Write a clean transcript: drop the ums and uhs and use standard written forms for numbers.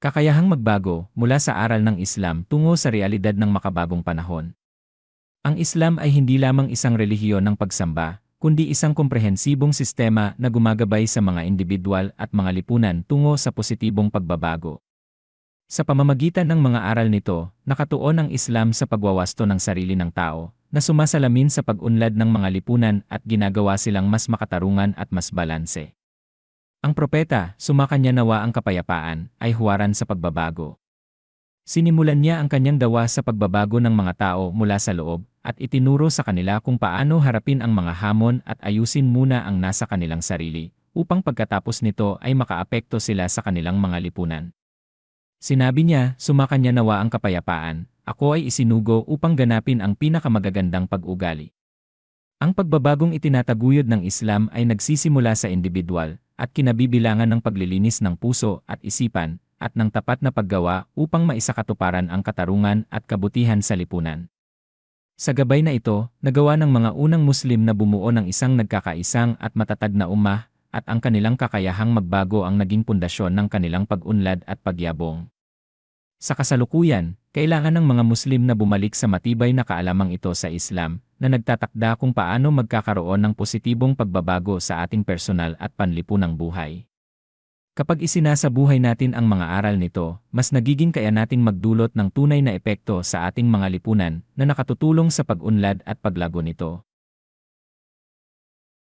Kakayahang magbago mula sa aral ng Islam tungo sa realidad ng makabagong panahon. Ang Islam ay hindi lamang isang relihiyon ng pagsamba, kundi isang komprehensibong sistema na gumagabay sa mga individual at mga lipunan tungo sa positibong pagbabago. Sa pamamagitan ng mga aral nito, nakatuon ang Islam sa pagwawasto ng sarili ng tao, na sumasalamin sa pag-unlad ng mga lipunan at ginagawa silang mas makatarungan at mas balanse. Ang propeta, sumakanya nawa ang kapayapaan, ay huwaran sa pagbabago. Sinimulan niya ang kanyang dawa sa pagbabago ng mga tao mula sa loob, at itinuro sa kanila kung paano harapin ang mga hamon at ayusin muna ang nasa kanilang sarili, upang pagkatapos nito ay makaapekto sila sa kanilang mga lipunan. Sinabi niya, sumakanya nawa ang kapayapaan, ako ay isinugo upang ganapin ang pinakamagagandang pag-ugali. Ang pagbabagong itinataguyod ng Islam ay nagsisimula sa individual, at kinabibilangan ng paglilinis ng puso at isipan, at ng tapat na paggawa upang maisakatuparan ang katarungan at kabutihan sa lipunan. Sa gabay na ito, nagawa ng mga unang Muslim na bumuo ng isang nagkakaisang at matatag na ummah, at ang kanilang kakayahang magbago ang naging pundasyon ng kanilang pag-unlad at pagyabong. Sa kasalukuyan, kailangan ng mga Muslim na bumalik sa matibay na kaalamang ito sa Islam, na nagtatakda kung paano magkakaroon ng positibong pagbabago sa ating personal at panlipunang buhay. Kapag isinasabuhay natin ang mga aral nito, mas nagiging kaya nating magdulot ng tunay na epekto sa ating mga lipunan na nakatutulong sa pag-unlad at paglago nito.